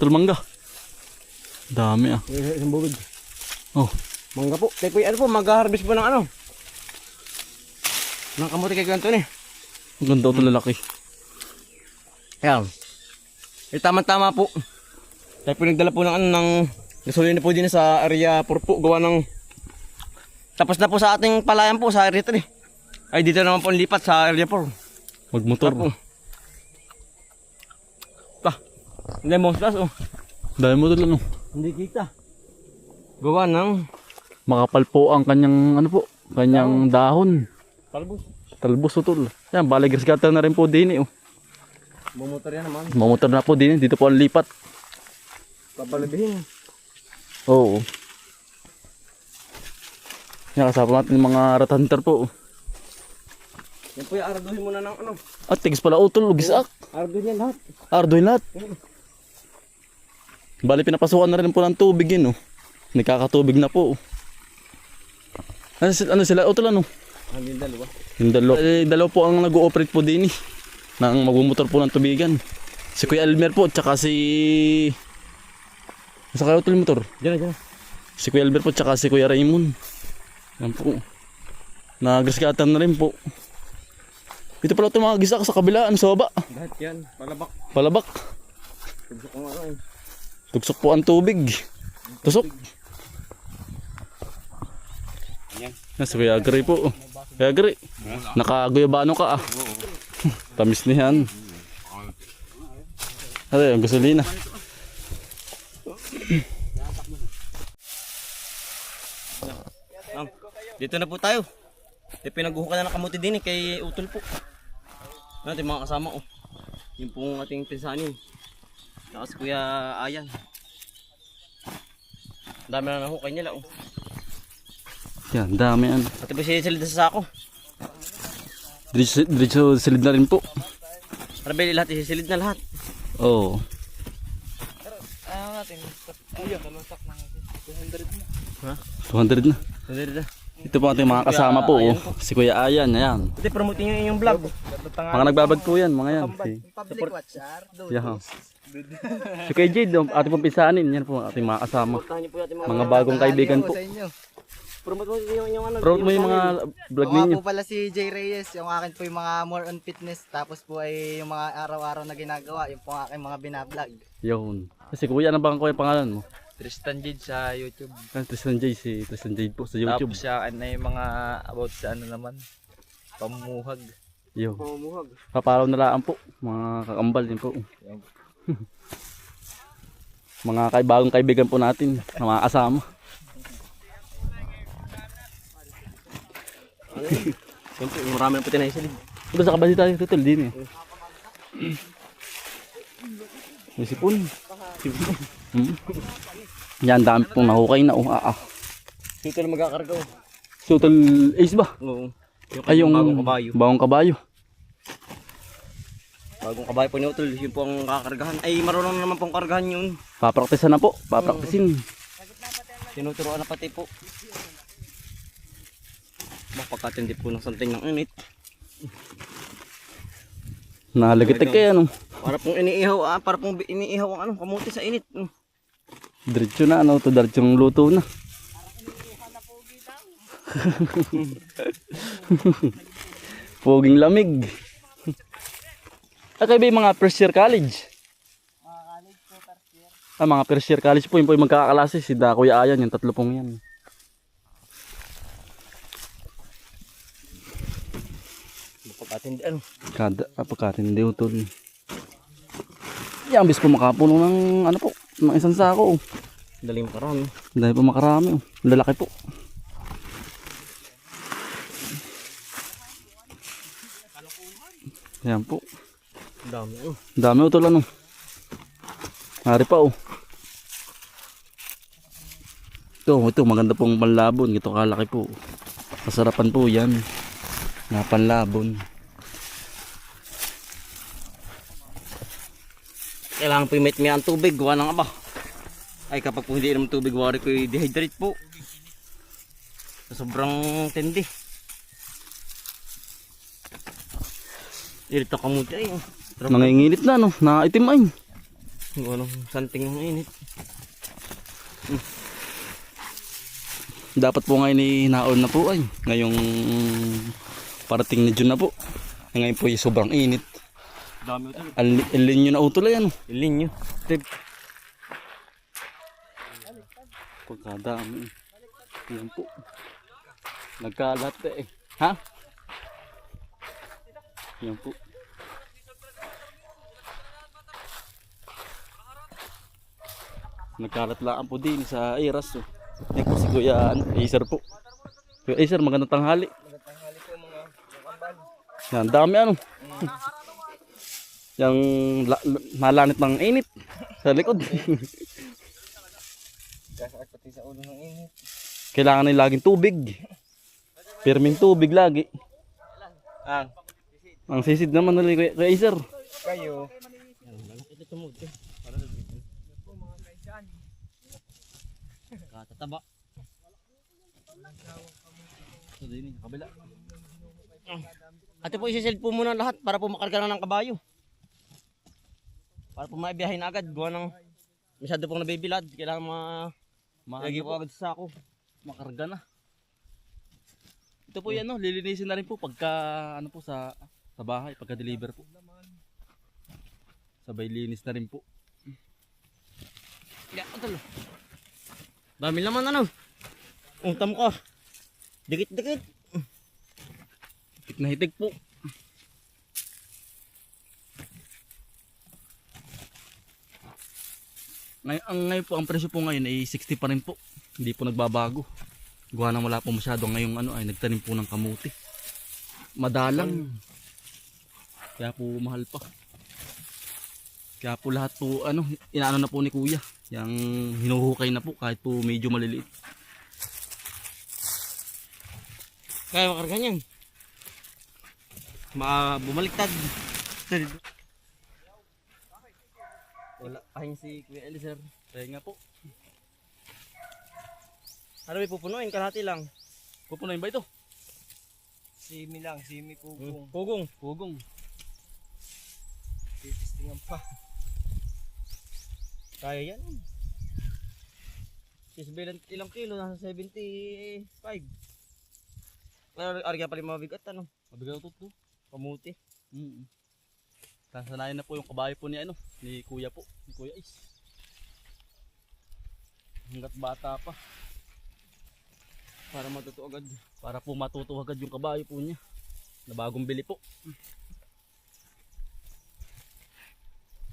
Tulmangga. Dami ah. Isang bubig. Oh. Mangga po. Kaya kuya, ano po, mag-harvest po ng ano? Ng kamote kay Kuya Anthony. Ang ganda ito lalaki. Ayan. Tama-tama po. Tayo po nagdala po ng ano, ng gasolina po din sa area 4 po. Gawa ng... Tapos na po sa ating palayan po sa area 3. Ay, dito naman po ang lipat sa area 4. Magmotor. Po. Lemon plus oh. Dahil mo ito ano. Hindi kita. Gawa ng... Makapal po ang kanyang ano po. Kanyang dahon. Talbos. Talbos utol. Yan, bali grass-cutter na rin po din eh. Oh. Bumotor yan naman. Mamotor na po din eh. Dito po ang lipat. Papalabihin. Oo. Yan, kasama natin yung mga rat hunter po. Yan po yung arduhin muna ng ano. At tigis pala utol. Gisak. Arduhin yan lahat. Arduin lahat. Bali pinapasukan na rin po ng tubig yun. Oh. Nagkakatubig na po. Ano sila? Utol ano? Yung dalawa. Yung dalawa po ang nag-ooperate po din eh. Nang magmumotor po ng tubigan. Si Kuya Elmer po, tsaka si... Nasa kayo utol yung motor? Diyan. Si Kuya Elmer po, tsaka si Kuya Raymond. Yan po. Nag-grass-cutter na rin po. Ito pala ito mga gisak sa kabila. Ano sa baba? Lahat yan. Palabak. Palabak. Tugsok ko nga rin. Tugsok po ang tubig. Tusok. Yan. Nasa Kuya Agri po. Kuya Agri. Nakaguyabano ka ah. Tamis na yan. Ano yung gasolina. Dito na po tayo. Pinaghuhukan na ng kamuti din eh, kay Utol po. Natin mga kasama oh. Yung pong ating pinsanin. Saka si Kuya Ayan. Dami na nahukay nila oh. Yan, dami yan. Pati po silid sa sako. Diretso silid na rin po. Rabeli lahat, isisilid na lahat. Oo. Ayaw natin. Ayun, dalawang na. 200 na. Ha? 200 na. 200 na. Ito po ating mga kasama po. Oh. Si Kuya Ayan, ayan. Pati promote nyo yung vlog. Mga nagbabag po yan, mga yan. Public watcher. Yan. Si Kuya Jade, ating pong pisanin. Yan po ating mga kasama. Supportahan nyo po yung Mga bagong kaibigan po. Promote mo yung ano. Promote mo yung mga vlog Ako nga ninyo. po pala si Jay Reyes, yung akin po yung mga more on fitness, tapos po ay yung mga araw-araw na ginagawa, yung po aking mga binablog. Yun. Si Kuya, ano ba ang kuya pangalan mo? Tristan Jade sa YouTube. Tristan Jade, si Tristan Jade po sa YouTube. Tapos siya ano yung mga about sa ano naman. Pamuhag. Yun. Pamumuhag. Paparaw na laan po. Mga kakambal din po. Mga bagong kaibigan po natin na mga kasama. Siyempre, marami na po tinaisilid. Ito sa kabali tayo, tutol din eh. May sipon. Yan, dami pong nahukay na. Dito na magkakarga oh. Tutol ace ba? Oo. Ay, yung bagong kabayo. Bagong kabayo. Bagong kabayo po ni Utol, yun po ang kakargahan. Ay, marunong na naman pong kargahan yun. Papraktisan na po. Papraktisin. Tinuturoan na pati po. Pagkatindi po ng something ng init. Nalagitik kayo ano. Para pong iniihaw ang ano, kamuti sa init. Diretso na ano. Ito diretsong luto na. Poging lamig. Kayo ba yung mga first year college? Mga college po, first year. Mga first year college po. Yung po yung magkakaklase. Si Kuya Ayan. Yung tatlo pong yan. Pagkatindi ano. Pagkatindi utol. Yan, bis po makapuno ng ano po. Ng isang sako. Daling makarami. Dahil po makarami. Lalaki po. Yan po. Dami oh. Dami utol ano. Hari pa oh. Ito maganda pong panlabon. Ito kalaki po. Kasarapan po yan. Na panlabon. Kailangan po i-mate ang tubig. Gawa ng aba. Ay kapag po hindi naman tubig, wari ko i-dehydrate po. Sobrang tindi. Irito kamuti ay. Nangingilit na no. Nakaitim ay. Gawa ng santing ng init. Dapat po ngayon hinaon na po ay. Ngayong parating na June na po. Ngayon po yung sobrang init. Dami ito. Alin nyo na utol ay ano. Ilin nyo. Tip. Pagkadami. Yan po. Nagkalat eh. Ha? Yan po. Nagkalat lang po din sa Iras. Oh. Yan po si Kuya Acer po. Kuya Acer, magandang tanghali. Tanghali po mga kambal. Yan, dami ano. Yung malanit ng init sa likod. Kasakit pati sa ulo ng init. Kailangan nila laging tubig. Pirming tubig lagi. Ang sisid naman nila Kuya Acer. Kayo. Ito tumod eh. Katataba. Ito din, kabila. Ate po isisil po muna lahat para po makarga na ng kabayo. Para po maibiyahin na agad. Gawa ng masyado pong nabibilad. Kailangan lagi po agad sa sako. Makarga na. Ito po yan, no? Lilinisin na rin po pagka ano po sa bahay, pagka deliver po. Sabay linis na rin po. Ya, ito. Dami naman ano. Ungtam ka. Dikit-dikit. Hitik na hitik po. Ngayon po, ang presyo po ngayon ay 60 pa rin po. Hindi po nagbabago. Gawa na wala po masyado ngayong ano ay nagtanim po ng kamuti. Madalang. Kaya po mahal pa. Kaya po lahat po ano, inaano na po ni Kuya. Yang hinuhukay na po kahit po medyo maliliit. Kaya makarga niyan. Bumaliktad. Wala ayun si Kuya Eliezer. Kaya nga po. Ano may pupunuin? Kalahati lang. Pupunuin ba ito? Simi lang, simi kugong. Pugong. Hugong. Titistingan pa. Kaya yan. Isbilan ilang kilo? Nasa 75. Arga pala yung mabigat ano. Mabigaw to. Kamuti. Sasanayan na po yung kabayo po ni ano, ni Kuya po, ni Kuya Is. Hanggat bata pa. Para matuto agad. Para po matuto agad yung kabayo po niya. Na bagong bili po.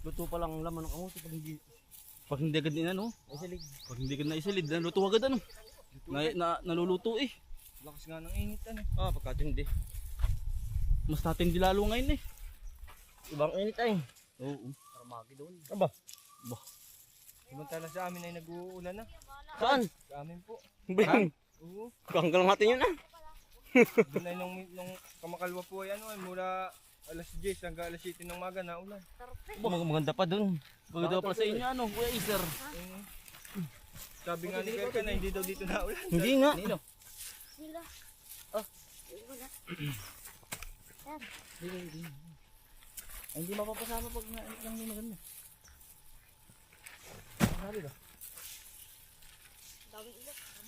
Luto pa lang ang laman ng kamuti pag hindi Pag hindi agad inano, isilig. pag hindi agad naisilid, naluto agad ano. Naluluto eh. Lakas nga ng init ano. Pagkatindi. Mas natin di lalo ngayon eh. Ibang init ay. Oo. Paramagi doon. Aba. Samantala sa amin ay nag-uulan na. Saan? Sa amin po. Bing. Oo. Hanggang natin yun ah. Doon ay nung kamakalwa po ay ano ay mula alas 10 hanggang alas 7 ng umaga na ulan. Maganda pa dun. Pagod pala sa inyo ano, Kuya Iser. Sabi nga ni Kaya na hindi daw dito na ulan. Hindi nga. Nino. Sila. Ay, hindi mapapasama pag hindi maganda. Dami ilat.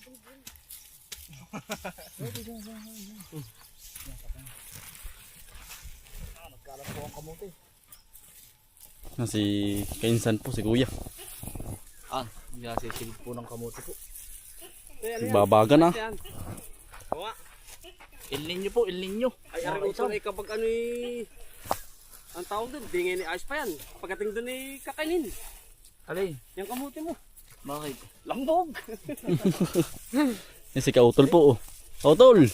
Bulbul. Na si Kainsan po, si Kuya. Nasisilid po ng kamote po. Babaga na. Bawa. El Niño po, El Niño. Ay, ari utol ay kapag ano ang tawag doon, di ngayon ayos pa yan. Pagdating doon ay kakainin. Alay, Yung kamuti mo, bakit? lambog. Yan si Kautol po oh. Kautol!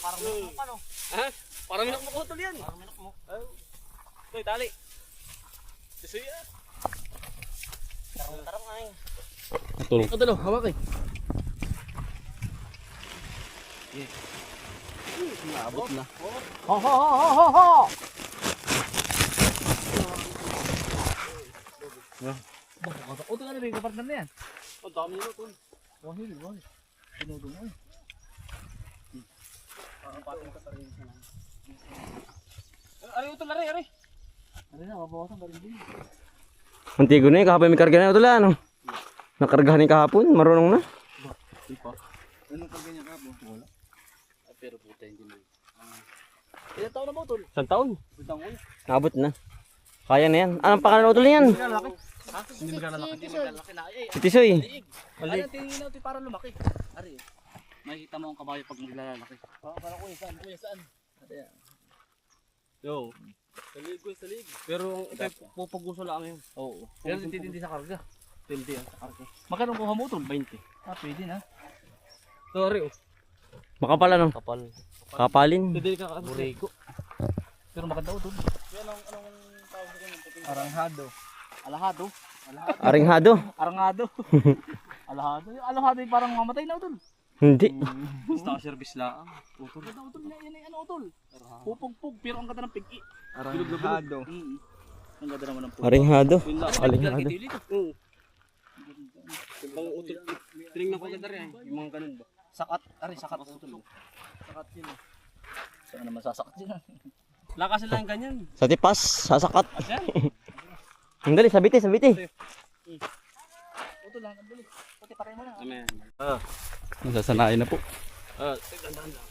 Ha? Parang minok mo utol yan. Parang minok mo. Ito, tali. Susuya. Tarang ay. Kautol. Kautol, hawak eh. Naabot na. Utol na rin, kapartner na yan. Ang dami nyo utol. Wahil. Pinudong mo eh. Ari utol, ari. Ano na, mabawasan ka rin din. Antigo na yun, kahapon may karga na ito lang, ano? Nakargahan yung kahapon, marunong na. Anong karga niya kapon? Wala. Pero puta hindi mo. Ilan taon na ba utol? Isang taon. Budang ko. Nabot na. Kaya na yan. Anong pangalan utol yan? Hindi maglalaki. Laki na. Si Tisoy. Ano tingin natin para lumaki? Ari. Makikita mo ang kabayo pag maglalaki. Parang kuya saan? Kuya saan? Yo. Salig. Pero ito pupuguso lang yun. Oo. Pero titindi sa karga. Tindi ang sa karga. Magkano kuha mo utol? 20. Pwede na. Sorry. Makapal ano? Kapal. Kapalin. Hindi ka Burego. Pero maganda utol. Anong tawag sa ganyan? Aranghado. Alahado. Aringhado. Arangado. Alahado. Yung alahado yung parang mamatay na utol. Hindi. Basta service lang. Utol. Ganda utol. Yan ay ano utol. Pupugpug pero ang ganda ng pigi. Aranghado. Ang ganda naman ng pug. Aringhado. Yun lang. Aringhado. Oo. Pang utol. Tinignan ko ganda rin. Yung mga ganun ba? Sakat. Ari sakat utol. Sakat yun. Saan naman sasakat yun? Lakas lang ganyan. Sa tipas, sasakat. Asyan. Dali, sabiti. Utol lang. Ang bilis. Pati paray mo na. Amen. Nasasanayin na po. Dandan lang.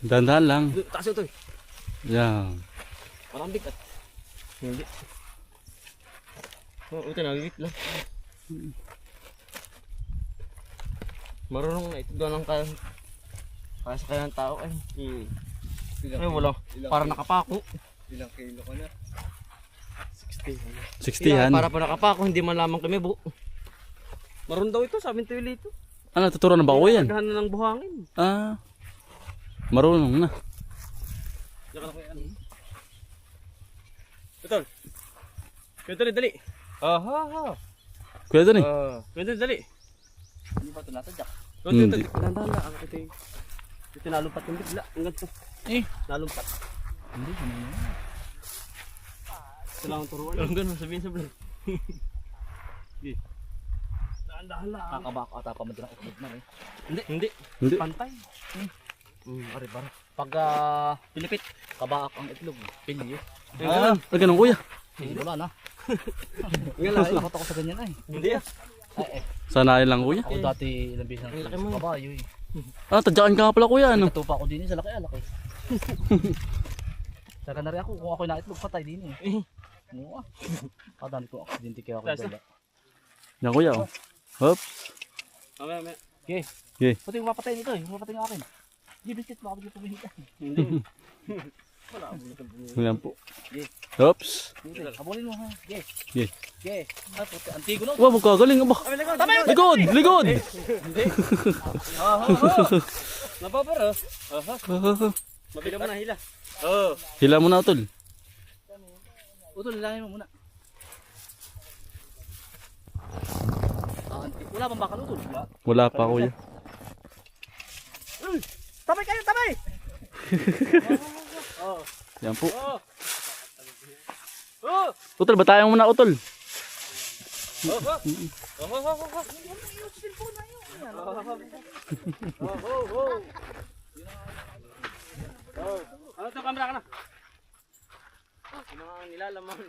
Dandan lang. Taas ito. Yan. Parang bigat. Hindi. Ito, nagigit lang. Marunong na ito doon ang kaya sa kaya ng tao ay. Ay, wala. Para nakapako. Ilang kilo ka na? 60 Para pa nakapako, hindi man lamang kami bu. Maroon daw ito, sabi nito ito. Ano, tuturo na ba ako yan? Naghahan na ng buhangin. Marunong na. Diyan ka na kuya. Ito. Kuya Tony, dali. Kuya doon eh. Kuya Tony, dali. Hindi ba ito natadyak? Kuya Tony, Hindi. dandan lang. Ito nalumpat yung bigla. Ang ganito. Nalumpat. Hindi. Ito lang ang turuan. Ang ganun, sabihin sa vlog. Dahan-dahan lang. Kakabako ata pa madalang itlog na eh. Hindi. Hindi. Pantay. Ari bara. Pag pilipit, kabak ang itlog. Pilyo. Ganun kuya. Wala na. Takot ako sa ganyan ay. Hindi ah. Sanayin lang kuya. Ako dati ilang beses na kabayo eh. Tadyakan ka pala kuya ano? Natupa ko din sa laki alaki. Saka na rin ako kung ako'y naitlog patay din eh. Oo ah. Kadami ko aksidente kaya ako dala. Yan kuya oh. Hop. Mamaya. Okay. Pati yung mapatay nito eh. Mapatay ng akin. Hindi biscuit mo ako dito pumihita. Hindi. Yan po. Oops. Habulin mo ha. Okay. Okay. Antigo na. Wow, magkagaling ba? Likod! Likod! Napapara. Mabila mo na hila. Hila mo na utol. Utol, hilahin mo muna. Wala bang bakal utol? Wala pa kuya. Tabay kayo, tabay! Yan po. Utol, batayan mo na utol. Ano ito, kamera ka na? Yung mga nilalaman.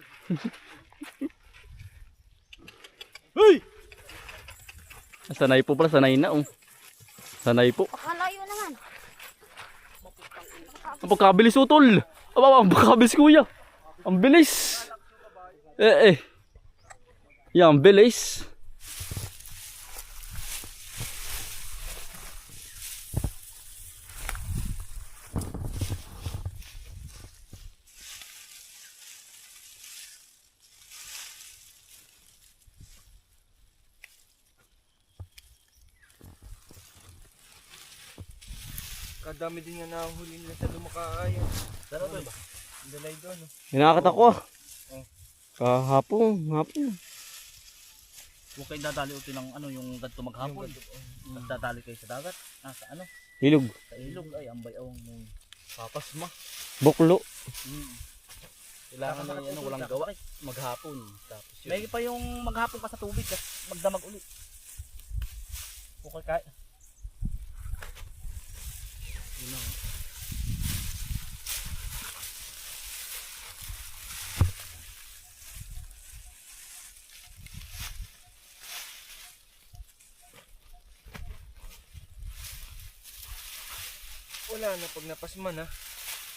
Sanay po pala, sanay na oh. Sanay po. Pakalayo naman. Ang pagkabilis utol. Ang pagkabilis kuya. Ang bilis. Yan, bilis. Kadami din nga nahuli nila sa lumakaayo. Sana to ba? Dalay doon. Hinakata ko. Kahapon. Huwag kayo dadali uti ng ano, yung ganito maghapon. Dadali kayo sa dagat. Sa ano? Ilog. Sa ilog. Ay, ang bayawang mo. Papas ma. Buklo. Kailangan na ano, walang gawa. Maghapon. Tapos yun. May pa yung maghapon ka sa tubig at magdamag ulit. Okay kaya. Yun na. wala na. Pag napasman ha.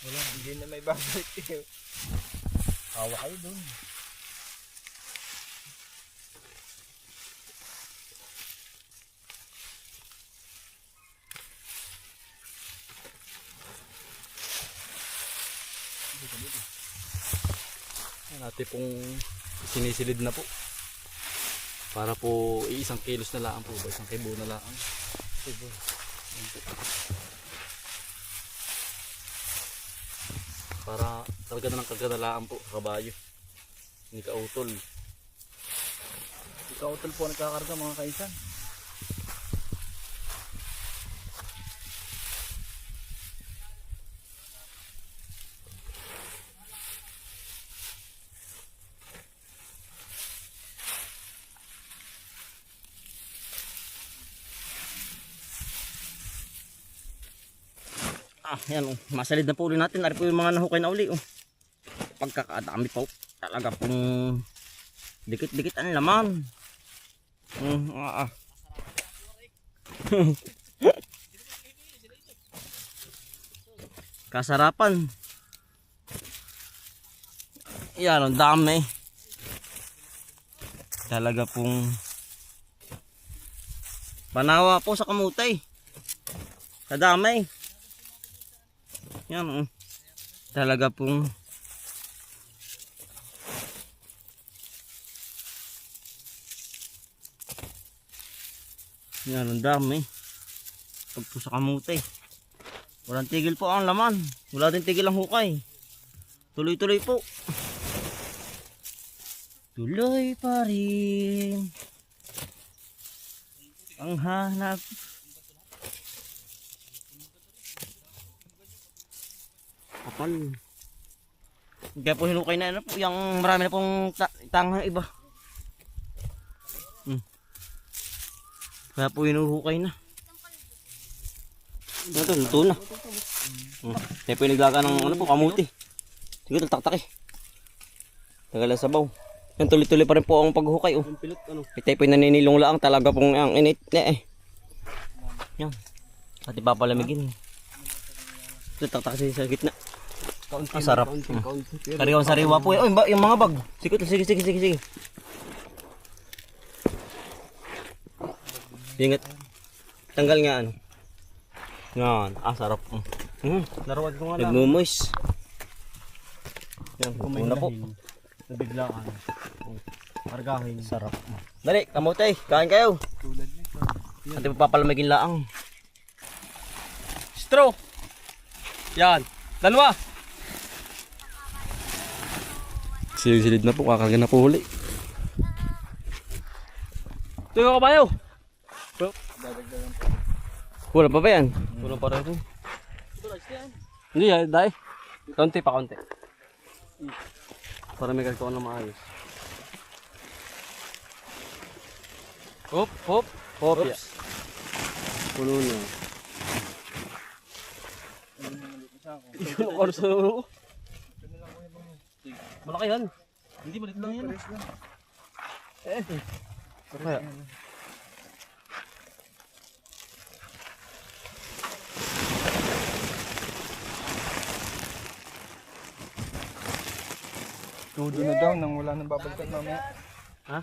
Wala. Hindi na may babalik eh. Hawa kayo dun. Natin pong sinisilid na po. Para po isang kilos na lang po ba? Isang kibo na lang. Para talaga na ng kaganalaan po kabayo. Hindi kautol. Hindi kautol po nagkakarga mga kaisan. Yan oh. Masalid na po ulit natin. Ari po yung mga nahukay na uli oh. Pagkakadami po. Talaga pong dikit-dikit ang laman. Kasarapan. Yan ang dami. Talaga pong panawa po sa kamutay. Sa dami. Yan oh. Talaga pong yan ang dami. Pag po sa kamutay. Walang tigil po ang laman. Wala din tigil ang hukay. Tuloy-tuloy po. Tuloy pa rin ang hanap. Kapal. Kaya po hinukay na ano po, yung marami na pong tanghang iba. Kaya po hinuhukay na. Ito, luto na. Kaya po naglaga ng ano po, kamuti. Sige, taktak eh. Tagal ang sabaw. Yan, tuloy-tuloy pa rin po ang paghukay oh. Ito po naninilong lang talaga pong ang init na eh. Yan. At ipapalamigin. Ito, taktak sa gitna. Ang sarap. Sariwang sariwa po. Oh, yung mga bag. Sige. Ingat. Tanggal nga ano. Yan. Sarap. Laruan ko nga lang. Nagmumois. Yan. Una po. Nabiglaan. Kargahin. Sarap. Dali, kamutay. Kain kayo. At ipapalamigin laang. Straw. Yan. Dalawa. Silid na po, kakarga na po huli. Ito yung kabayo. Wala pa ba yan? Wala pa rin ito. Hindi yan, dahil. Kaunti pa, kaunti. Para may kagkawan na maayos. Hop, hop. Hop, ya. Puno na. Ano sa ulo? Malaki yan. Hindi, malit lang yan. Kaya. Todo na daw nang wala nang babalikan mamaya. Ha?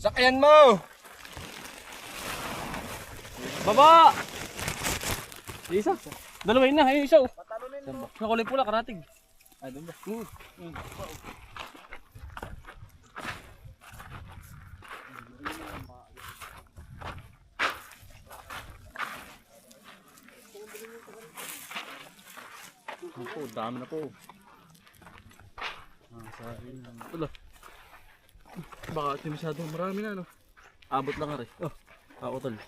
Sakyan mo! Baba! Isa. Dalawa yun na. Ayun isa. Sa kulay pula, karatig. Ay, doon ba? Po, dami na po. Wala. Baka ito masyadong marami na, no? Abot lang nga rin. Utol.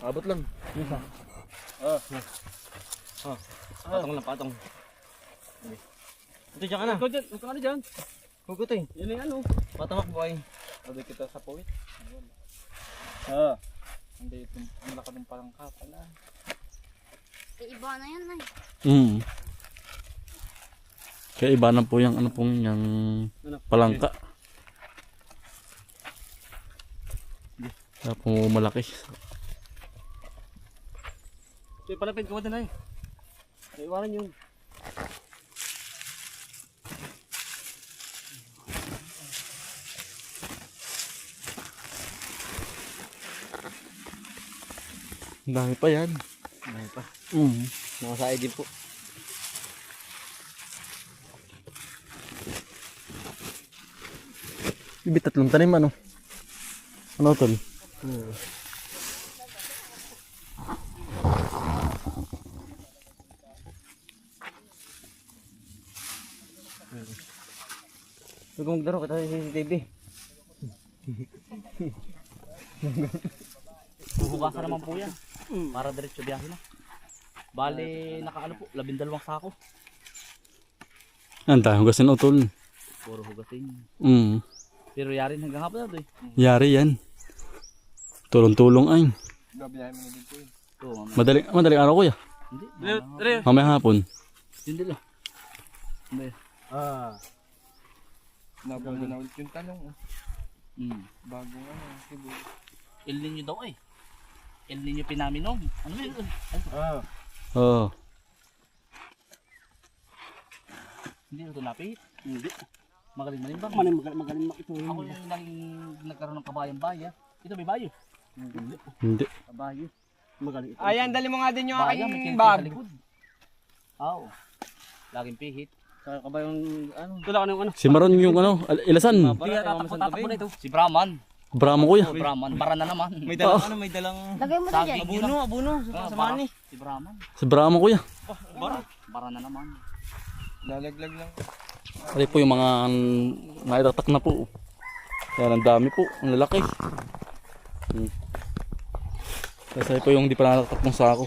Abot lang. Patong. Ito dyan ka na. Ikaw dyan. Ikaw ka na dyan. Hugot eh. Yan yung ano. Patamak boy. Sabi kita sa puwit. Hindi ito. Ang laka ng palangka pala. Iba na yan ay. Kaya iba na po yung ano pong yung palangka. Kaya po malaki. Ito palapit, kawad na eh. Naiwaran yun. Ang dami pa yan. Dami pa. Mm. Mga sae din po. Ibig tatlong tanim ano? Ano tol? Huwag kong maglaro kita sa CCTV. Huhugasan naman po yan. Para diretso biyahe na. Bale, nakaano po, 12 sako. Ang tayo hugasin utol. Puro hugasin. Mm. Pero yari hanggang hapon na ito eh. Yari yan. Tulong-tulong ay. Gabiyahin mo na dito eh. Oo, Madaling araw kuya. Hindi. Mamaya hapon. Hindi lang. Hindi. Nabago na ulit yung tanong. Mm. Bago nga na. Sibo. El Niño daw eh. El Niño Pinaminom. Ano yun? Oo. Hindi ito napit. Hindi. Magaling manimbang. Magaling ito. Ako yung naging nagkaroon ng kabayang baya. Ito may bayo. Hindi. Kabayo. Magaling ito. Ayan, dali mo nga din yung Baya, may aking kiniti bag. sa likod. Oo. Laging pihit. Saka ka ba yung ano? Tula ka ng ano? Si Maron yung ano, ilasan. Hindi Tatakbo na ito. Si Brahman. Bramo kuya. Oh, Brahman. Bara na naman. May dalang ano, may dalang Lagay mo na dyan. abuno. Ah, Sa bara. mani. Si Brahman. Si Bramo kuya. Bara na naman. Lalaglag lang. Kasi po yung mga naitatak na po. Yan, ang dami po. Ang lalaki. Kasi po yung di pa natatak ng sako.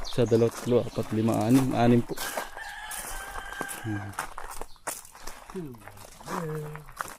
Isa, dalawa, tatlo, apat, lima, anim po.